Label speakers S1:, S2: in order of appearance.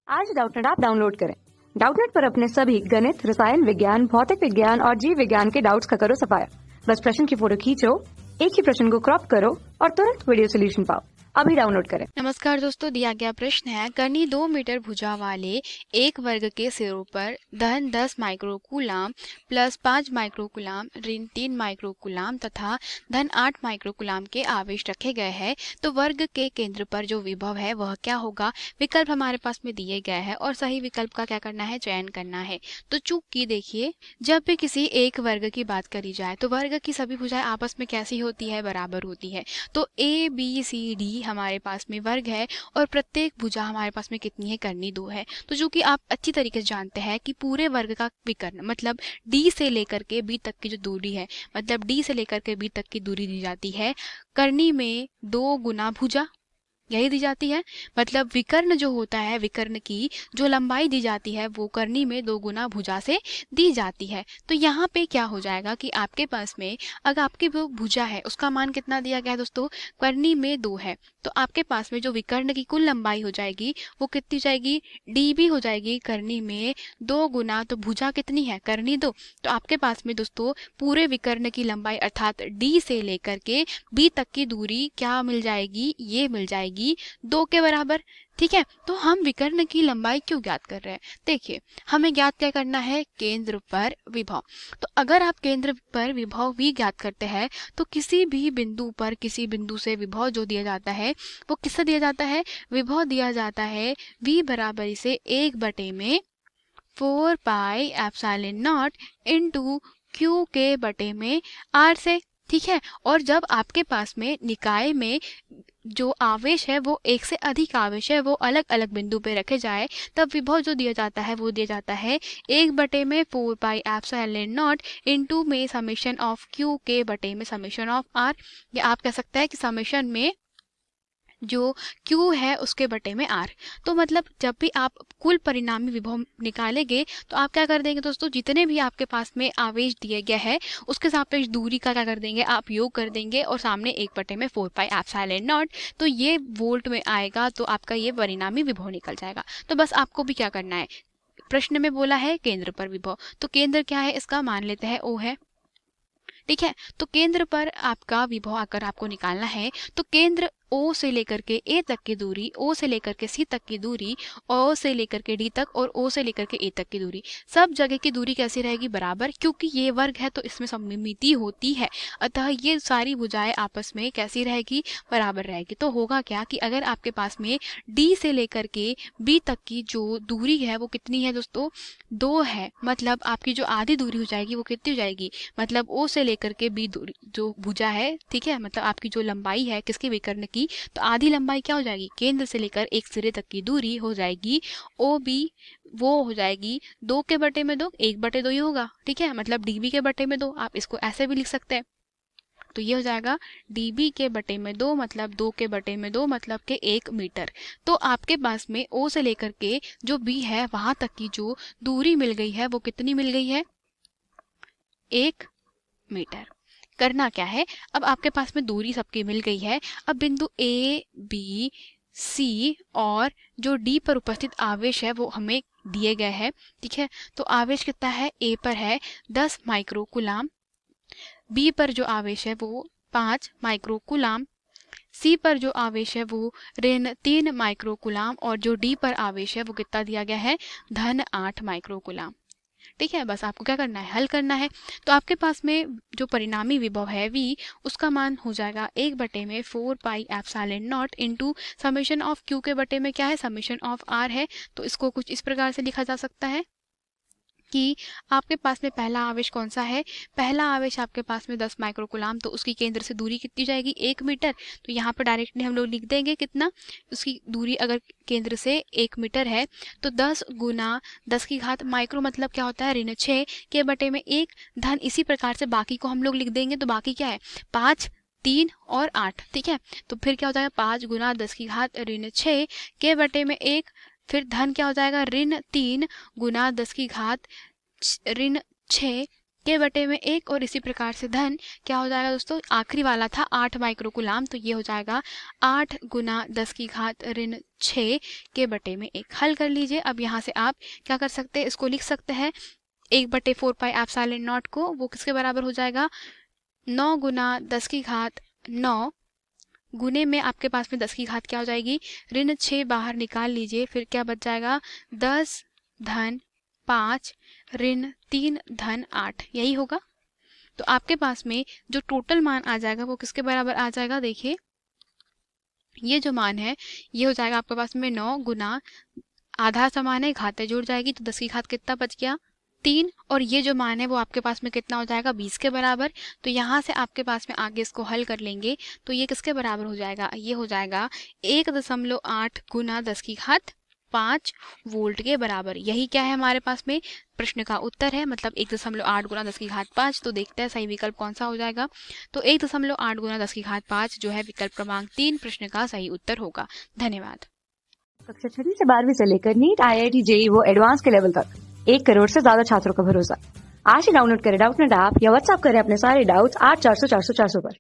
S1: आज Doubtnut app download करें। Doubtnut पर अपने सभी गणित, रसायन विज्ञान, भौतिक विज्ञान और जीव विज्ञान के डाउट्स का करो सफाया। बस प्रश्न की फोटो खींचो, एक ही प्रश्न को क्रॉप करो और तुरंत वीडियो सोल्यूशन पाओ। अभी डाउनलोड करें।
S2: नमस्कार दोस्तों, दिया गया प्रश्न है कर्णी 2 मीटर भुजा वाले एक वर्ग के सिरों पर धन 10 माइक्रोकूलाम प्लस 5 माइक्रोकूलाम ऋण 3 माइक्रोकूलाम तथा धन 8 माइक्रोकूलाम के आवेश रखे गए हैं। तो वर्ग के केंद्र पर जो विभव है वह क्या होगा। विकल्प हमारे पास में दिए गए हैं और सही विकल्प का क्या करना है, चयन करना है। तो चूक की देखिए, जब भी किसी एक वर्ग की बात करी जाए तो वर्ग की सभी भुजाएं आपस में कैसी होती है, बराबर होती है। तो ए बी सी डी हमारे पास में वर्ग है और प्रत्येक भुजा हमारे पास में कितनी है, कर्णी 2 है। तो जो कि आप अच्छी तरीके से जानते हैं कि पूरे वर्ग का विकर्ण मतलब डी से लेकर के बी तक की जो दूरी है, मतलब डी से लेकर के बी तक की दूरी दी जाती है कर्णी में 2 गुना भुजा, यही दी जाती है। मतलब विकर्ण जो होता है, विकर्ण की जो लंबाई दी जाती है वो कर्णी में 2 गुना भुजा से दी जाती है। तो यहाँ पे क्या हो जाएगा कि आपके पास में अगर आपकी जो भुजा है उसका मान कितना दिया गया है दोस्तों, कर्णी में 2 है। तो आपके पास में जो विकर्ण की कुल लंबाई हो जाएगी वो कितनी जाएगी, डी भी हो जाएगी कर्णी में 2 गुना, तो भुजा कितनी है, कर्णी 2। तो आपके पास में दोस्तों पूरे विकर्ण की लंबाई अर्थात डी से लेकर के बी तक की दूरी क्या मिल जाएगी, ये मिल जाएगी 2 के बराबर। ठीक है, तो हम विकर्ण की लंबाई क्यों ज्ञात कर रहे हैं, देखिए हमें ज्ञात क्या करना है, केंद्र पर विभव। तो अगर आप केंद्र पर विभव भी ज्ञात करते हैं तो किसी भी बिंदु पर किसी बिंदु से विभव जो दिया जाता है वो किससे दिया जाता है, विभव दिया जाता है v बराबर से 1/4 pi epsilon not into Q के बटे में r से। ठीक है, और जब आपके पास में निकाय में जो आवेश है वो एक से अधिक आवेश है वो अलग अलग बिंदु पे रखे जाए तब विभव जो दिया जाता है वो दिया जाता है 1/4 पाई एप्सिलॉन नॉट इंटू में समेशन ऑफ क्यू के बटे में समेशन ऑफ आर, या आप कह सकते हैं कि समेशन में जो Q है उसके बटे में R। तो मतलब जब भी आप कुल परिणामी विभव निकालेंगे तो आप क्या कर देंगे दोस्तों, जितने भी आपके पास में आवेश दिए गए हैं उसके सापेक्ष दूरी का क्या कर देंगे, आप योग कर देंगे और सामने 1/4 पाई एप्सिलॉन नॉट, तो ये वोल्ट में आएगा तो आपका ये परिणामी विभव निकल जाएगा। तो बस आपको भी क्या करना है, प्रश्न में बोला है केंद्र पर विभव, तो केंद्र क्या है इसका मान लेते हैं O है। ठीक है, तो केंद्र पर आपका विभव अगर आपको निकालना है तो केंद्र O से लेकर के A तक की दूरी, O से लेकर के C तक की दूरी, O से लेकर के D तक और O से लेकर के A तक की दूरी, सब जगह की दूरी कैसी रहेगी, बराबर, क्योंकि ये वर्ग है तो इसमें सममिति होती है। अतः ये सारी भुजाएं आपस में कैसी रहेगी, बराबर रहेगी। तो होगा क्या कि अगर आपके पास में D से लेकर के B तक की जो दूरी है वो कितनी है दोस्तों, 2 है, मतलब आपकी जो आधी दूरी हो जाएगी वो कितनी हो जाएगी, मतलब O से लेकर के B दूरी जो भुजा है, ठीक है, मतलब आपकी जो लंबाई है किसकी, विकर्ण की, तो आधी लंबाई क्या हो जाएगी, केंद्र से लेकर एक सिरे तक की दूरी हो जाएगी OB, वो हो जाएगी 2 के बटे में 2, 1/2 ही होगा। ठीक है, मतलब DB के बटे में 2, आप इसको ऐसे भी लिख सकते हैं। तो ये हो जाएगा DB के बटे में 2 मतलब 2 के बटे में 2 मतलब के 1 मीटर। तो आपके पास में O से लेकर के जो B है वहां तक की जो दूरी मिल गई है वो कितनी मिल गई है, 1 मीटर। करना क्या है, अब आपके पास में दूरी सबकी मिल गई है, अब बिंदु A, B, C और जो D पर उपस्थित आवेश है वो हमें दिए गए हैं। ठीक है, तो आवेश कितना है, A पर है 10 माइक्रोकूलाम, B पर जो आवेश है वो 5 माइक्रोकूलाम, C पर जो आवेश है वो ऋण 3 माइक्रोकूलाम और जो D पर आवेश है वो कितना दिया गया है, धन 8 माइक्रोकूलाम। ठीक है, बस आपको क्या करना है, हल करना है। तो आपके पास में जो परिणामी विभव है V, उसका मान हो जाएगा 1/4 pi epsilon not into summation of Q के बटे में क्या है, समेशन ऑफ R है। तो इसको कुछ इस प्रकार से लिखा जा सकता है कि आपके पास में पहला आवेश कौन सा है, पहला आवेश आपके पास में 10 माइक्रोकूलाम, तो उसकी केंद्र से दूरी कितनी जाएगी, 1 मीटर। तो यहाँ पर डायरेक्टली हम लोग लिख देंगे कितना, उसकी दूरी अगर केंद्र से 1 मीटर है तो 10 गुना 10 की घात माइक्रो मतलब क्या होता है, ऋण 6 के बटे में 1 धन, इसी प्रकार से बाकी को हम लोग लिख देंगे। तो बाकी क्या है, 5, 3 और 8। ठीक है, तो फिर क्या हो जाएगा, 5 गुना 10 की घात ऋण 6 के बटे में 1, फिर धन क्या हो जाएगा, ऋण 3 गुना 10 की घात ऋण 6 के बटे में 1 और इसी प्रकार से धन क्या हो जाएगा दोस्तों, आखिरी वाला था 8 माइक्रोकुलाम, तो ये हो जाएगा 8 गुना 10 की घात ऋण 6 के बटे में 1। हल कर लीजिए। अब यहाँ से आप क्या कर सकते हैं, इसको लिख सकते हैं 1/4 पाई एप्सिलॉन नॉट को, वो किसके बराबर हो जाएगा 9 गुना 10 की घात 9 गुने में आपके पास में 10 की घात क्या हो जाएगी, ऋण 6 बाहर निकाल लीजिए, फिर क्या बच जाएगा 10 धन 5 ऋण 3 धन 8, यही होगा। तो आपके पास में जो टोटल मान आ जाएगा वो किसके बराबर आ जाएगा, देखिए ये जो मान है ये हो जाएगा आपके पास में 9 गुना आधा समान है, घातें जुड़ जाएगी तो 10 की घात कितना बच गया 3, और ये जो मान है वो आपके पास में कितना हो जाएगा 20 के बराबर। तो यहाँ से आपके पास में आगे इसको हल कर लेंगे तो ये किसके बराबर हो जाएगा, ये हो जाएगा 1.8 गुना 10 की घात 5 वोल्ट के बराबर। यही क्या है हमारे पास में प्रश्न का उत्तर है, मतलब 1.8 गुना 10 की घात 5। तो देखते हैं सही विकल्प कौन सा हो जाएगा। तो 1.8 गुना 10 की घात 5 जो है विकल्प क्रमांक 3 प्रश्न का सही उत्तर होगा। धन्यवाद।
S1: कक्षा 6 से 12वीं से लेकर नीट, IIT, JEE वो एडवांस के लेवल तक 1 करोड़ से ज्यादा छात्रों का भरोसा। आज ही डाउनलोड करें डाउटनेट ऐप या व्हाट्सएप करें अपने सारे डाउट्स 8400 400 400 पर।